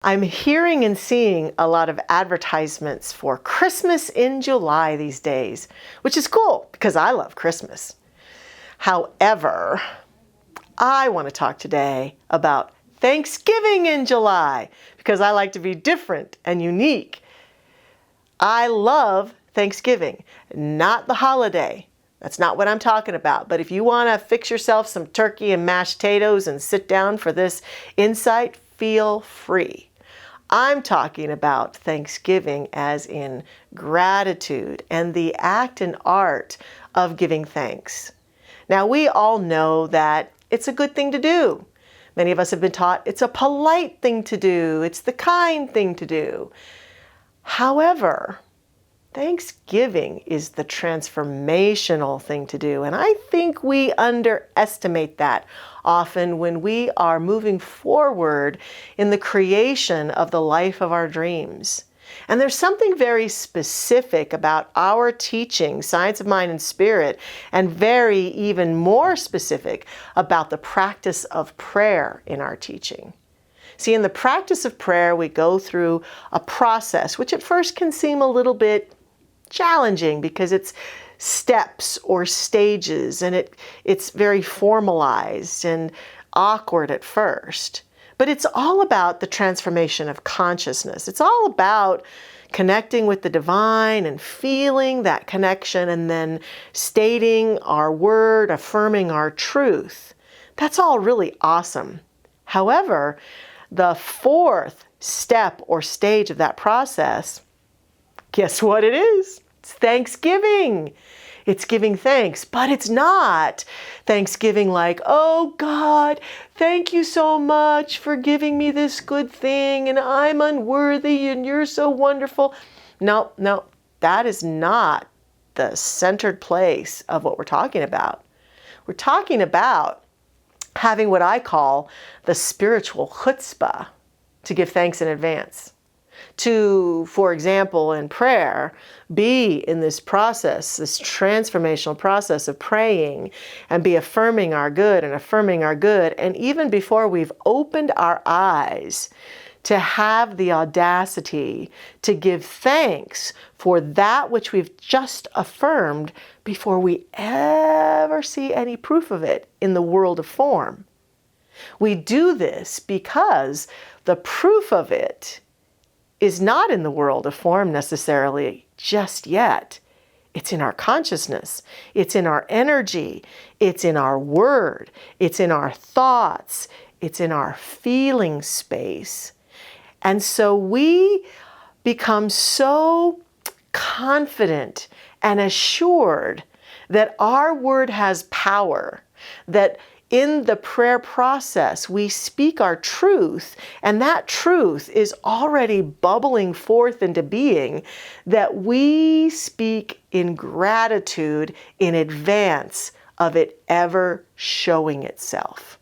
I'm hearing and seeing a lot of advertisements for Christmas in July these days, which is cool because I love Christmas. However, I want to talk today about Thanksgiving in July because I like to be different and unique. I love Thanksgiving, not the holiday. That's not what I'm talking about. But if you want to fix yourself some turkey and mashed potatoes and sit down for this insight, feel free. I'm talking about Thanksgiving as in gratitude and the act and art of giving thanks. Now, we all know that it's a good thing to do. Many of us have been taught it's a polite thing to do. It's the kind thing to do. However, Thanksgiving is the transformational thing to do, and I think we underestimate that often when we are moving forward in the creation of the life of our dreams. And there's something very specific about our teaching, Science of Mind and Spirit, and very even more specific about the practice of prayer in our teaching. See, in the practice of prayer, we go through a process, which at first can seem a little bit challenging because it's steps or stages and it's very formalized and awkward at first. But it's all about the transformation of consciousness. It's all about connecting with the divine and feeling that connection and then stating our word, affirming our truth. That's all really awesome. However, the fourth step or stage of that process, guess what it is? It's Thanksgiving. It's giving thanks, but it's not Thanksgiving like, oh God, thank you so much for giving me this good thing and I'm unworthy and you're so wonderful. No, that is not the centered place of what we're talking about. We're talking about having what I call the spiritual chutzpah to give thanks in advance. To, for example, in prayer, be in this process, this transformational process of praying and be affirming our good and affirming our good. And even before we've opened our eyes, to have the audacity to give thanks for that which we've just affirmed before we ever see any proof of it in the world of form. We do this because the proof of it is not in the world of form necessarily just yet. It's in our consciousness. It's in our energy. It's in our word. It's in our thoughts. It's in our feeling space. And so we become so confident and assured that our word has power, that in the prayer process, we speak our truth, and that truth is already bubbling forth into being, that we speak in gratitude in advance of it ever showing itself.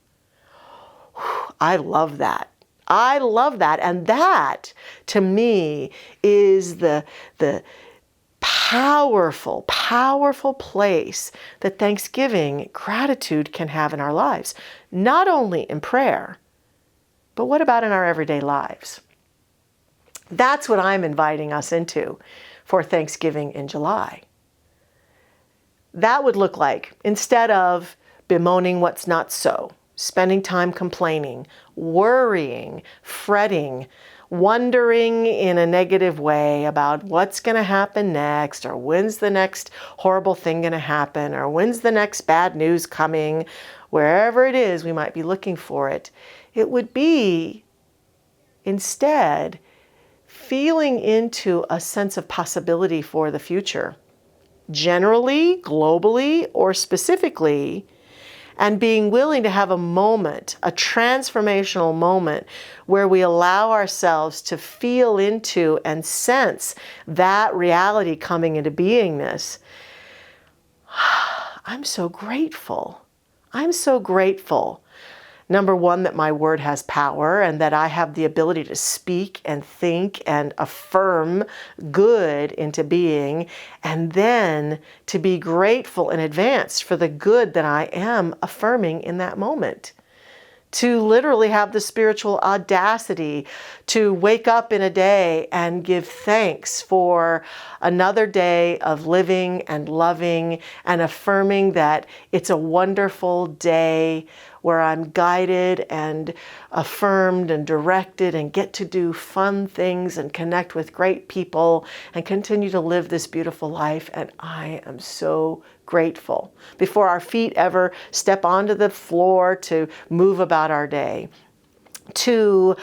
I love that. I love that. And that, to me, is the powerful, powerful place that Thanksgiving, gratitude can have in our lives. Not only in prayer, but what about in our everyday lives? That's what I'm inviting us into for Thanksgiving in July. That would look like, instead of bemoaning what's not so, spending time complaining, worrying, fretting, wondering in a negative way about what's going to happen next, or when's the next horrible thing going to happen, or when's the next bad news coming, wherever it is we might be looking for it. It would be instead feeling into a sense of possibility for the future, generally, globally, or specifically, and being willing to have a moment, a transformational moment, where we allow ourselves to feel into and sense that reality coming into beingness. I'm so grateful. I'm so grateful. Number one, that my word has power and that I have the ability to speak and think and affirm good into being, and then to be grateful in advance for the good that I am affirming in that moment. to literally have the spiritual audacity to wake up in a day and give thanks for another day of living and loving and affirming that it's a wonderful day where I'm guided and affirmed and directed and get to do fun things and connect with great people and continue to live this beautiful life. And I am so grateful before our feet ever step onto the floor to move about our day, to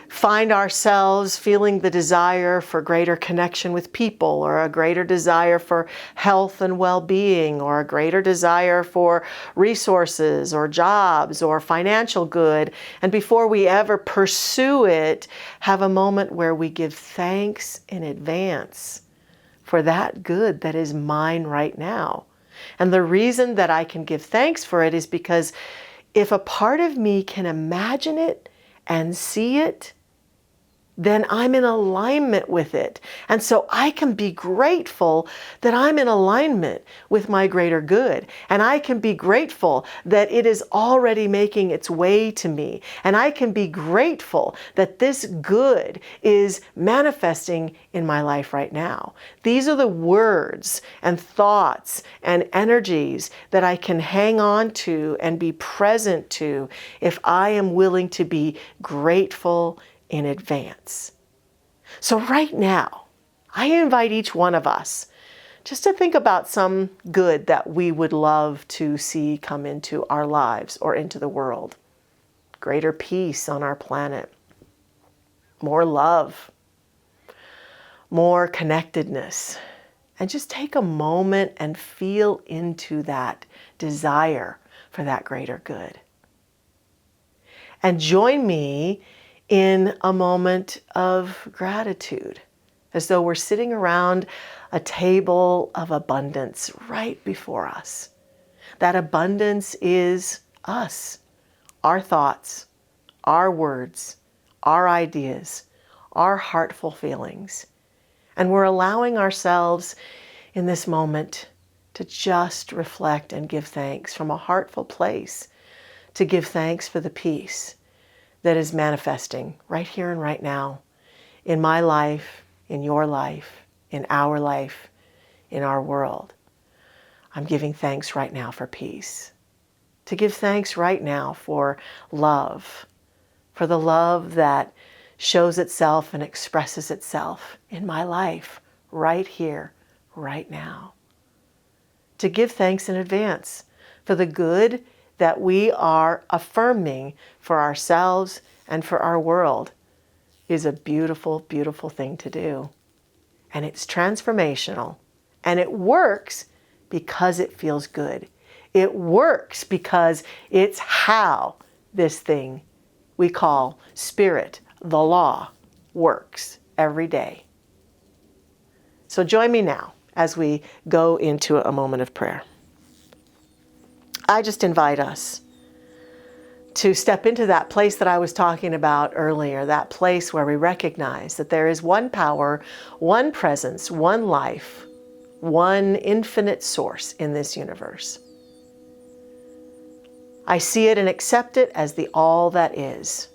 find ourselves feeling the desire for greater connection with people, or a greater desire for health and well-being, or a greater desire for resources or jobs or financial good. And before we ever pursue it, have a moment where we give thanks in advance for that good that is mine right now. And the reason that I can give thanks for it is because if a part of me can imagine it and see it, then I'm in alignment with it. And so I can be grateful that I'm in alignment with my greater good. And I can be grateful that it is already making its way to me. And I can be grateful that this good is manifesting in my life right now. These are the words and thoughts and energies that I can hang on to and be present to if I am willing to be grateful in advance. So right now, I invite each one of us just to think about some good that we would love to see come into our lives or into the world. Greater peace on our planet, more love, more connectedness. And just take a moment and feel into that desire for that greater good. And join me in a moment of gratitude, as though we're sitting around a table of abundance right before us. That abundance is us, our thoughts, our words, our ideas, our heartful feelings. And we're allowing ourselves in this moment to just reflect and give thanks from a heartful place, to give thanks for the peace that is manifesting right here and right now in my life, in your life, in our life, in our world. I'm giving thanks right now for peace. To give thanks right now for love, for the love that shows itself and expresses itself in my life right here, right now. To give thanks in advance for the good that we are affirming for ourselves and for our world is a beautiful, beautiful thing to do. And it's transformational. And it works because it feels good. It works because it's how this thing we call spirit, the law, works every day. So join me now as we go into a moment of prayer. I just invite us to step into that place that I was talking about earlier, that place where we recognize that there is one power, one presence, one life, one infinite source in this universe. I see it and accept it as the all that is.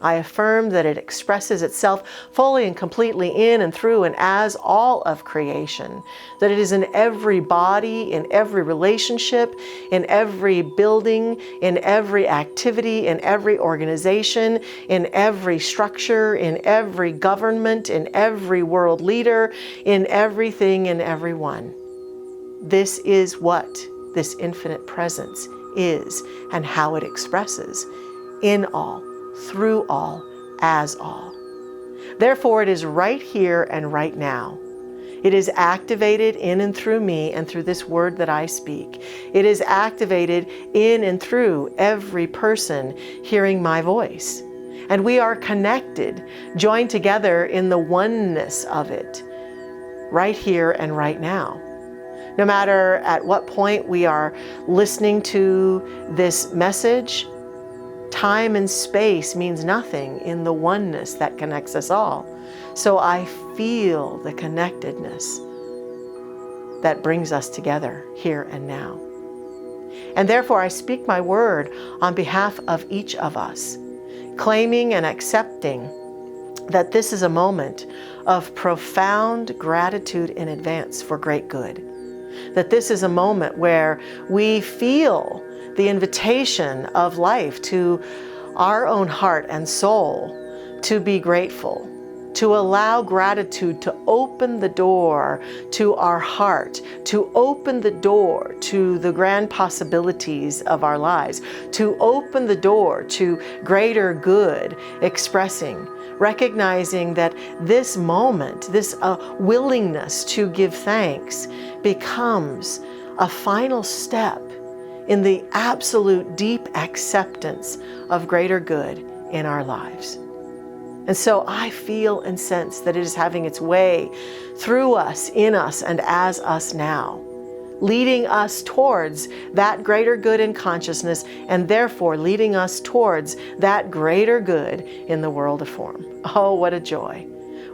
I affirm that it expresses itself fully and completely in and through and as all of creation, that it is in every body, in every relationship, in every building, in every activity, in every organization, in every structure, in every government, in every world leader, in everything and everyone. This is what this infinite presence is and how it expresses in all, through all, as all. Therefore, it is right here and right now. It is activated in and through me and through this word that I speak. It is activated in and through every person hearing my voice. And we are connected, joined together in the oneness of it, right here and right now. No matter at what point we are listening to this message, time and space means nothing in the oneness that connects us all. So I feel the connectedness that brings us together here and now. And therefore I speak my word on behalf of each of us, claiming and accepting that this is a moment of profound gratitude in advance for great good. That this is a moment where we feel the invitation of life to our own heart and soul to be grateful, to allow gratitude to open the door to our heart, to open the door to the grand possibilities of our lives, to open the door to greater good expressing, recognizing that this moment, this willingness to give thanks becomes a final step in the absolute deep acceptance of greater good in our lives. And so I feel and sense that it is having its way through us, in us, and as us now, leading us towards that greater good in consciousness, and therefore leading us towards that greater good in the world of form. Oh, what a joy.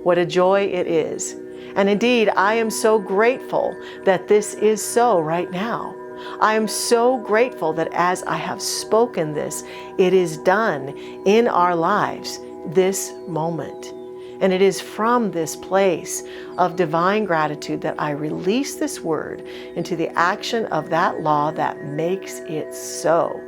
What a joy it is. And indeed, I am so grateful that this is so right now. I am so grateful that as I have spoken this, it is done in our lives this moment. And it is from this place of divine gratitude that I release this word into the action of that law that makes it so.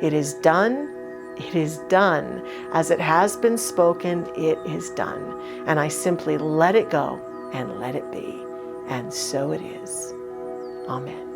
It is done. It is done. As it has been spoken, it is done. And I simply let it go and let it be. And so it is. Amen.